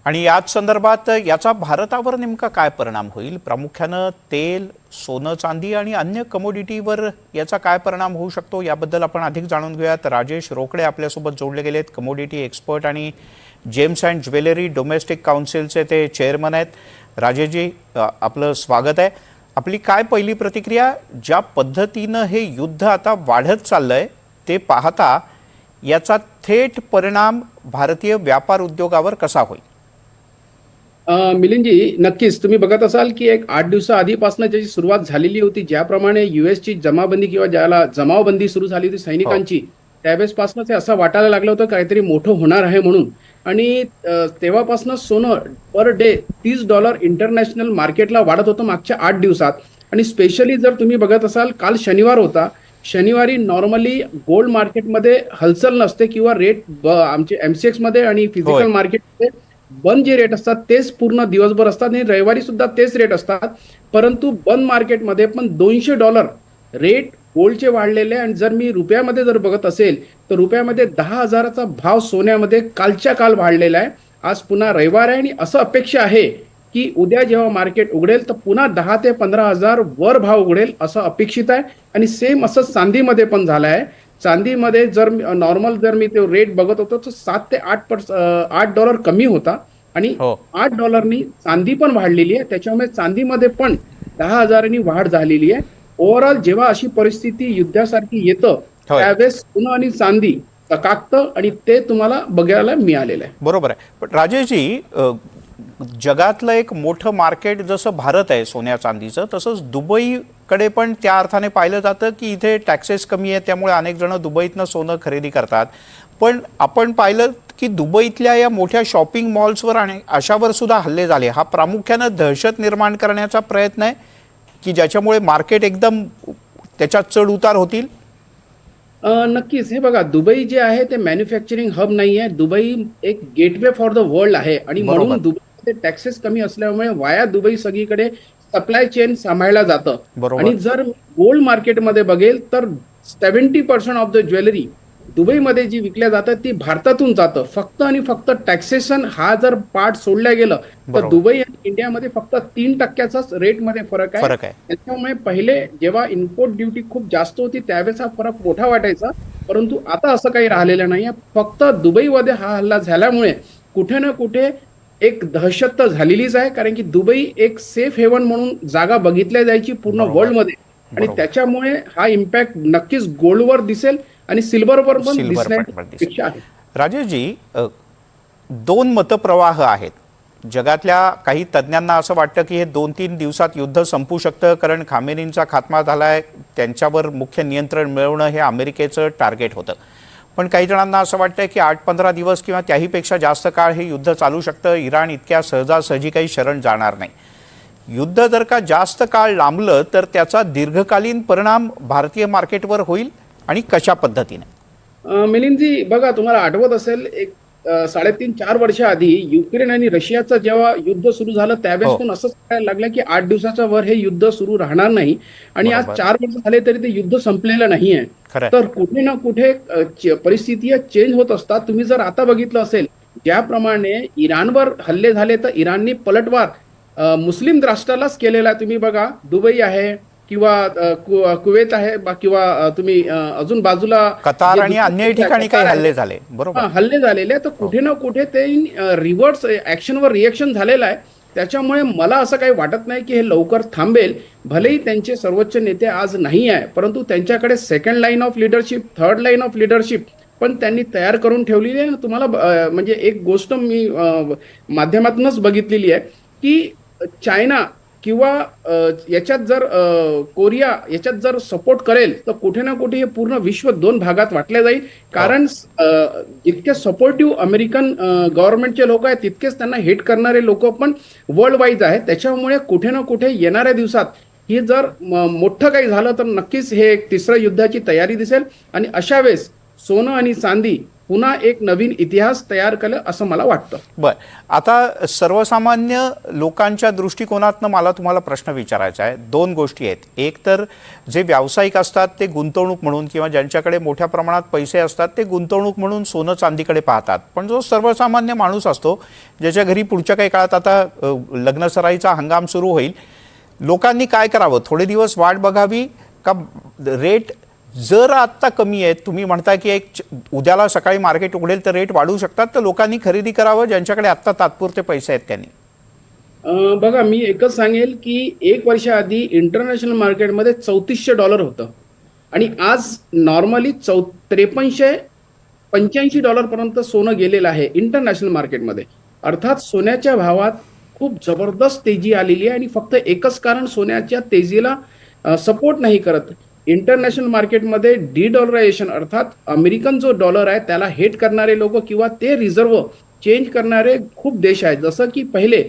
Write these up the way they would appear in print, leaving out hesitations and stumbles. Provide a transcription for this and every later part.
आणि याच संदर्भात याचा भारतावर नेमका काय परिणाम होईल? प्रामुख्यानं तेल, सोनं, चांदी आणि अन्य कमोडिटीवर याचा काय परिणाम होऊ शकतो याबद्दल आपण अधिक जाणून घेऊयात. राजेश रोकडे आपल्यासोबत जोडले गेलेत, कमोडिटी एक्सपर्ट आणि जेम्स अँड ज्वेलरी डोमेस्टिक काउन्सिलचे ते चेअरमन आहेत. राजेशजी, आपलं स्वागत आहे. आपली काय पहिली प्रतिक्रिया, ज्या पद्धतीनं हे युद्ध आता वाढत चाललंय ते पाहता याचा थेट परिणाम भारतीय व्यापार उद्योगावर कसा होईल? मिलिंदजी, नक्कीच तुम्ही बघत असाल की एक 8 दिवसाआधीपासून ज्याची सुरुवात झालेली होती, ज्याप्रमाणे ची जमाबंदी किंवा ज्याला जमावबंदी सुरू झाली होती हो. सैनिकांची, त्यावेळेसपासून ते असं वाटायला लागलं होतं काहीतरी मोठं होणार आहे म्हणून. आणि तेव्हापासून सोनं पर डे $30 इंटरनॅशनल मार्केटला वाढत होतं मागच्या 8 दिवसात. आणि स्पेशली जर तुम्ही बघत असाल, काल शनिवार होता. शनिवारी नॉर्मली गोल्ड मार्केटमध्ये हलचल नसते किंवा रेट आमचे MCX मध्ये आणि होय. फिजिकल मार्केटमध्ये बंद जे रेट असतात तेच पूर्ण दिवसभर असतात आणि रविवारी सुद्धा तेच रेट असतात. परंतु बंद मार्केटमध्ये पण $200 रेट गोल्डचे वाढलेले. आणि जर मी रुपयामध्ये जर बघत असेल तर रुपयामध्ये 10,000चा भाव सोन्यामध्ये कालच्या काल वाढलेला आहे. आज पुन्हा रविवार आहे आणि असं अपेक्षा आहे की उद्या जेव्हा मार्केट उघडेल तर पुन्हा 10 ते 15,000 वर भाव उघडेल असं अपेक्षित आहे. आणि सेम असं चांदीमध्ये पण झालं आहे. चांदीमध्ये जर नॉर्मल जर मी ते रेट बघत होतो तर 7 ते 8 डॉलर कमी होता आणि हो. $8नी चांदी पण वाढलेली आहे. त्याच्यामुळे चांदीमध्ये पण 10,000नी वाढ झालेली आहे. ओव्हरऑल जेव्हा अशी परिस्थिती युद्धासारखी येतं होय. त्यावेळेस सोनं आणि चांदी चकाकतं आणि ते तुम्हाला बघायला मिळालेलं आहे. बरोबर आहे. पण राजेशजी, जगातलं एक मोठं मार्केट जसं भारत आहे सोन्या चांदीचं, तसंच दुबईकडे पण त्या अर्थाने पाहिलं जातं की इथे टॅक्सेस कमी आहे, त्यामुळे अनेक जण दुबईतनं सोनं खरेदी करतात. पण आपण पाहिलं की दुबईतल्या या मोठ्या शॉपिंग मॉल्सवर आणि अशावर सुद्धा हल्ले झाले. हा प्रामुख्यानं दहशत निर्माण करण्याचा प्रयत्न आहे की ज्याच्यामुळे मार्केट एकदम त्याच्यात चढ उतार होतील? नक्कीच. हे बघा, दुबई जे आहे ते मॅन्युफॅक्चरिंग हब नाही आहे. दुबई एक गेटवे फॉर द वर्ल्ड आहे आणि बरोबर. म्हणून दुबईमध्ये टॅक्सेस कमी असल्यामुळे वाया दुबई सगळीकडे सप्लाय चेन सांभाळला जातं. बरोबर. आणि जर गोल्ड मार्केटमध्ये बघेल तर 70% ऑफ द ज्वेलरी दुबईमध्ये जी विकल्या जातात ती भारतातून जातं. फक्त आणि फक्त टॅक्सेशन हा जर पार्ट सोडल्या गेलं तर बरोबर. दुबई आणि इंडियामध्ये फक्त 3%चाच रेटमध्ये फरक आहे. फरक आहे. त्याच्यामुळे पहिले जेव्हा इम्पोर्ट ड्युटी खूप जास्त होती त्यावेळेस हा फरक मोठा वाटायचा. परंतु आता असं काही राहिलेलं नाहीये. फक्त दुबईमध्ये हा हल्ला झाल्यामुळे कुठे ना कुठे एक दहशत तर झालेलीच आहे. कारण की दुबई एक सेफ हेवन म्हणून जागा बघितल्या जायची पूर्ण बरोबर. वर्ल्डमध्ये. आणि बरोबर. त्याच्यामुळे हा इम्पॅक्ट नक्कीच गोल्डवर दिसेल आणि सिल्वरवर पण सिल्वर दिसण्याची पण दिसेल. अपेक्षा आहे. राजेशजी, दोन मतप्रवाह आहेत. जगातल्या काही तज्ज्ञांना असं वाटतं की हे 2-3 दिवसात युद्ध संपू शकतं, कारण खामेनींचा खात्मा झालाय, त्यांच्यावर मुख्य नियंत्रण मिळवणं हे अमेरिकेचं टार्गेट होतं. पण काही जणांना असं वाटतं की 8-15 दिवस किंवा त्याहीपेक्षा जास्त काळ हे युद्ध चालू शकतं. इराण इतक्या सहजासहजी काही शरण जाणार नाही. युद्ध जर का जास्त काळ लांबलं तर त्याचा दीर्घकालीन परिणाम भारतीय मार्केटवर होईल आणि कशा पद्धतीने? मिलिंदजी, बघा, तुम्हाला आठवत असेल एक 3.5-4 वर्ष आधी युक्रेन आणि रशियाचं जेव्हा युद्ध सुरू झालं त्यावेळेस हो. पण असंच करायला लागलं की 8 दिवसाच्या वर हे युद्ध सुरू राहणार नाही. आणि आज बरोबर. 4 वर्ष झाले तरी ते युद्ध संपलेलं नाहीये. खरं आहे. तर कुठे ना कुठे परिस्थिती चेंज होत असतात. तुम्ही जर आता बघितलं असेल ज्याप्रमाणे इराणवर हल्ले झाले तर इराणनी पलटवार मुस्लिम राष्ट्रालाच केलेला आहे. तुम्ही बघा, दुबई आहे किंवा कुवेत आहे किंवा तुम्ही अजून बाजूला कतार जे आणि दुसरे अन्य देश आहे, ठिकाणी कतार काही आहे. हल्ले झाले. बरोबर. हल्ले झालेले आहे. तर कुठे ना कुठे ते रिव्हर्स ऍक्शनवर रिएक्शन झालेलं आहे. त्याच्यामुळे मला असं काही वाटत नाही की हे लवकर थांबेल. भलेही त्यांचे सर्वोच्च नेते आज नाही आहे, परंतु त्यांच्याकडे second line of leadership, third line of leadership पण त्यांनी तयार करून ठेवलेली आहे. तुम्हाला म्हणजे एक गोष्ट मी माध्यमातूनच बघितलेली आहे की चायना किंवा याच्यात जर कोरिया याच्यात जर सपोर्ट करेल तर कुठे ना कुठे हे पूर्ण विश्व 2 भागात वाटलं जाईल. कारण जितके सपोर्टिव्ह अमेरिकन गव्हर्नमेंटचे लोक आहेत तितकेच त्यांना हेट करणारे लोक पण वर्ल्ड वाईज आहेत. त्याच्यामुळे कुठे ना कुठे येणाऱ्या दिवसात हे जर मोठं काही झालं तर नक्कीच हे एक तिसरं युद्धाची तयारी दिसेल. आणि अशा वेळेस सोनं आणि चांदी पुन्हा एक नवीन इतिहास तयार केलं असं मला वाटतं. बर, आता सर्वसामान्य लोकांच्या दृष्टिकोनातनं मला तुम्हाला प्रश्न विचारायचा आहे. दोन गोष्टी आहेत. एक तर जे व्यावसायिक असतात ते गुंतवणूक म्हणून किंवा ज्यांच्याकडे मोठ्या प्रमाणात पैसे असतात ते गुंतवणूक म्हणून सोनं चांदीकडे पाहतात. पण जो सर्वसामान्य माणूस असतो ज्याच्या घरी पुढच्या काही काळात आता लग्नसराईचा हंगाम सुरू होईल, लोकांनी काय करावं? थोडे दिवस वाट बघावी का रेट जर आत्ता कमी आहेत, तुम्ही म्हणता की उद्याला सकाळी मार्केट उघडेल तर रेट वाढू शकतात, तर लोकांनी खरेदी करावं ज्यांच्याकडे आत्ता तात्पुरते पैसे आहेत त्यांनी? बघा, मी एकच सांगेल की 1 वर्षाआधी इंटरनॅशनल मार्केटमध्ये $3400 होतं आणि आज नॉर्मली $5385 पर्यंत सोनं गेलेलं आहे इंटरनॅशनल मार्केटमध्ये. अर्थात सोन्याच्या भावात खूप जबरदस्त तेजी आलेली आहे आणि फक्त एकच कारण सोन्याच्या तेजीला सपोर्ट नाही करत. इंटरनॅशनल मार्केटमध्ये डिडॉलरायझेशन अर्थात अमेरिकन जो डॉलर आहे त्याला हेट करणारे लोक किंवा ते रिझर्व्ह चेंज करणारे खूप देश आहेत. जसं की पहिले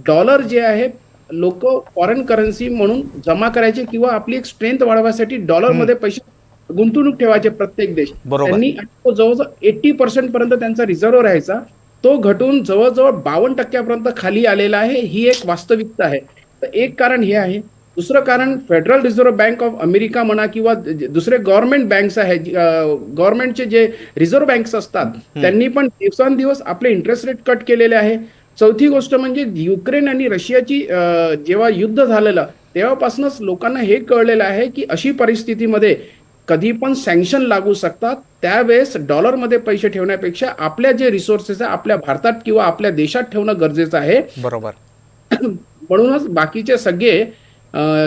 डॉलर जे आहे लोक फॉरेन करन्सी म्हणून जमा करायचे किंवा आपली एक स्ट्रेंथ वाढवण्यासाठी डॉलरमध्ये पैसे गुंतवणूक ठेवायचे प्रत्येक देश. त्यांनी जवळजवळ 80% पर्यंत त्यांचा रिझर्व्ह राहायचा, तो घटून जवळजवळ 52% खाली आलेला आहे. ही एक वास्तविकता आहे. तर एक कारण हे आहे. दुसरं कारण federal reserve bank of America म्हणा किंवा दुसरे गव्हर्नमेंट बँक्स आहेत, गव्हर्नमेंटचे जे रिझर्व्ह बँक्स असतात त्यांनी पण दिवसांदिवस आपले इंटरेस्ट रेट कट केलेले आहे. चौथी गोष्ट म्हणजे युक्रेन आणि रशियाची जेव्हा युद्ध झालेलं तेव्हापासूनच लोकांना हे कळलेलं आहे की अशी परिस्थितीमध्ये कधी पण सँक्शन लागू शकतात. त्यावेळेस डॉलरमध्ये पैसे ठेवण्यापेक्षा आपल्या जे रिसोर्सेस आहे आपल्या भारतात किंवा आपल्या देशात ठेवणं गरजेचं आहे. बरोबर. म्हणूनच बाकीचे सगळे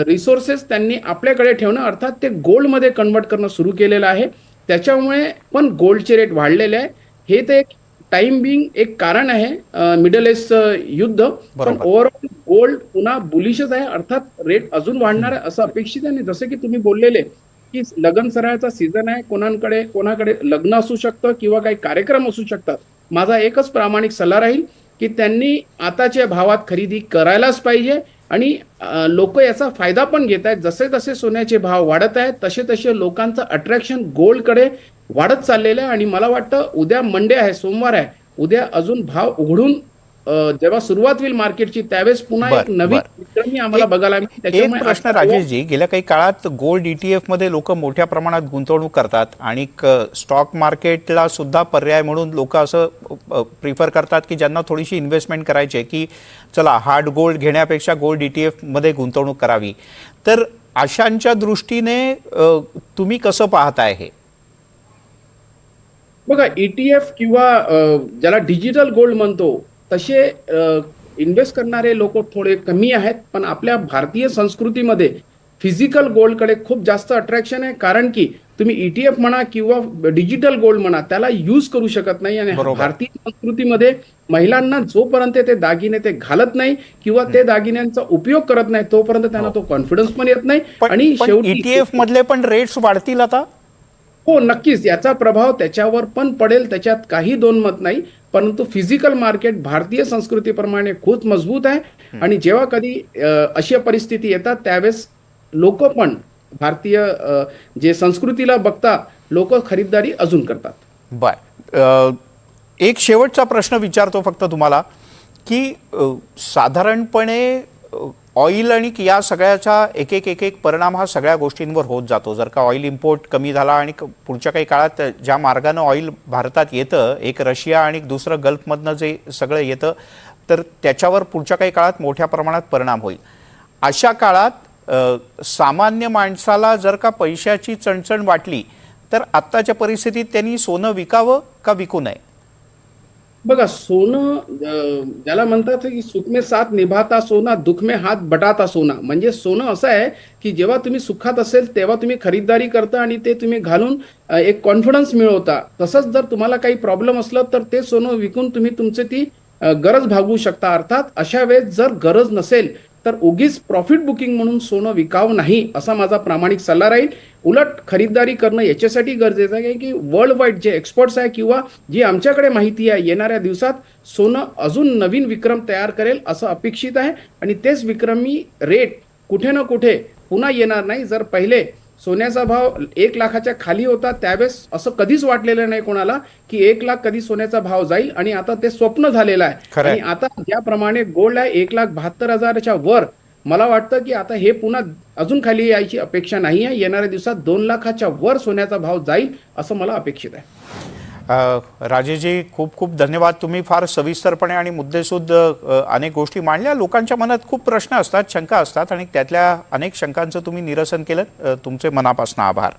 रिसोर्सेस त्यांनी आपल्याकडे ठेवणं अर्थात ते गोल्डमध्ये कन्वर्ट करणं सुरू केलेलं आहे. त्याच्यामुळे पण गोल्डचे रेट वाढलेले आहे. हे तर एक टाइम बिंग एक कारण आहे मिडल ईस्टचं युद्ध, पण ओव्हरऑल गोल्ड पुन्हा बुलिशच आहे. अर्थात रेट अजून वाढणार आहे असं अपेक्षित आहे. जसं की तुम्ही बोललेले की लग्न सराळाचा सीझन आहे, कोणाकडे लग्न असू शकतं किंवा काही कार्यक्रम असू शकतात. माझा एकच प्रामाणिक सल्ला राहील की त्यांनी आताच्या भावात खरेदी करायलाच पाहिजे आणि लोक याचा फायदा पण घेत आहेत. जसे जसे सोन्याचे भाव वाढत आहेत तसे तसे लोकांचं अट्रॅक्शन गोल्डकडे वाढत चाललेलं आहे. आणि मला वाटतं उद्या मंडे आहे, सोमवार आहे, उद्या अजून भाव उघडून जेव्हा सुरुवात होईल मार्केटची त्यावेळेस पुन्हा एक नवीन विक्रमी आम्हाला बघायला मिळेल. एक प्रश्न राजेशजी, गेल्या काही काळात गोल्ड ETF मध्ये लोक मोठ्या प्रमाणात गुंतवणूक करतात आणि स्टॉक मार्केटला सुद्धा पर्याय म्हणून लोक असं प्रिफर करतात की ज्यांना थोडीशी इन्व्हेस्टमेंट करायची आहे की चला हार्ड गोल्ड घेण्यापेक्षा गोल्ड ETF मध्ये गुंतवणूक करावी. तर अशांच्या दृष्टीने तुम्ही कसं पाहताय हे? बघा, ETF किंवा ज्याला डिजिटल गोल्ड म्हणतो तसे इन्व्हेस्ट करणारे लोक थोडे कमी आहेत. पण आपल्या भारतीय संस्कृतीमध्ये फिजिकल गोल्डकडे खूप जास्त अट्रॅक्शन आहे. कारण की तुम्ही ETF म्हणा किंवा डिजिटल गोल्ड म्हणा त्याला यूज करू शकत नाही. आणि भारतीय संस्कृतीमध्ये महिलांना जोपर्यंत ते दागिने ते घालत नाही किंवा ते दागिन्यांचा उपयोग करत नाही तोपर्यंत त्यांना तो कॉन्फिडन्स पण येत नाही. आणि शेवटी ETF मधले पण रेट्स वाढतील आता? हो, नक्कीच याचा प्रभाव त्याच्यावर पण पडेल, त्याच्यात काही दोन मत नाही. परंतु फिजिकल मार्केट भारतीय संस्कृतीप्रमाणे खूप मजबूत आहे आणि जेव्हा कधी अशी परिस्थिती येतात त्यावेळेस लोक पण भारतीय जे संस्कृतीला बघता लोक खरीददारी अजून करतात. बर, एक शेवटचा प्रश्न विचारतो फक्त तुम्हाला की साधारणपणे ऑइल आणि या सगळ्याचा एक एक परिणाम हा सगळ्या गोष्टींवर होत जातो. जर का ऑइल इम्पोर्ट कमी झाला आणि पुढच्या काही काळात ज्या मार्गानं ऑइल भारतात येतं, एक रशिया आणि दुसरं गल्फमधनं जे सगळं येतं, तर त्याच्यावर पुढच्या काही काळात मोठ्या प्रमाणात परिणाम होईल. अशा काळात सामान्य माणसाला जर का पैशाची चणचण वाटली तर आत्ताच्या परिस्थितीत त्यांनी सोनं विकावं का विकू नये? बघा, सोनं ज्याला म्हणतात की सुख में साथ निभाता सोना, दुःख में हात बटाता सोना. म्हणजे सोनं असं आहे की जेव्हा तुम्ही सुखात असेल तेव्हा तुम्ही खरीददारी करता आणि ते तुम्ही घालून एक कॉन्फिडन्स मिळवता. तसंच जर तुम्हाला काही प्रॉब्लेम असलं तर ते सोनं विकून तुम्ही तुमची ती गरज भागवू शकता. अर्थात अशा वेळेस जर गरज नसेल तर उगीच प्रॉफिट बुकिंग म्हणून सोनं विकावं नाही असा माझा प्रामाणिक सल्ला राहील. उलट खरीददारी करणं याच्यासाठी गरजेचं आहे की वर्ल्ड वाईड जे एक्सपर्ट्स आहे किंवा जी आमच्याकडे माहिती आहे येणाऱ्या दिवसात सोनं अजून नवीन विक्रम तयार करेल असं अपेक्षित आहे. आणि तेच विक्रमी रेट कुठे ना कुठे पुन्हा येणार नाही. जर पहिले सोन्याचा भाव 1 लाखाच्या खाली होता त्यावेळेस असं कधीच वाटलेलं नाही कोणाला की 1 लाख कधी सोन्याचा भाव जाईल, आणि आता ते स्वप्न झालेलं आहे. खरंय. आणि आता ज्याप्रमाणे गोल्ड आहे 1,72,000च्या वर, मला वाटतं की आता हे पुन्हा अजून खाली यायची अपेक्षा नाही आहे. येणाऱ्या दिवसात 2 लाखाच्या वर सोन्याचा भाव जाईल असं मला अपेक्षित आहे. राजेशजी, खूप खूप धन्यवाद. तुम्ही फार सविस्तरपणे आणि मुद्देसूद अनेक गोष्टी मांडल्या. लोकांच्या मनात खूप प्रश्न असतात, शंका असतात, आणि त्यातल्या अनेक शंकांचं तुम्ही निरसन केलं. तुमचे मनापासून आभार.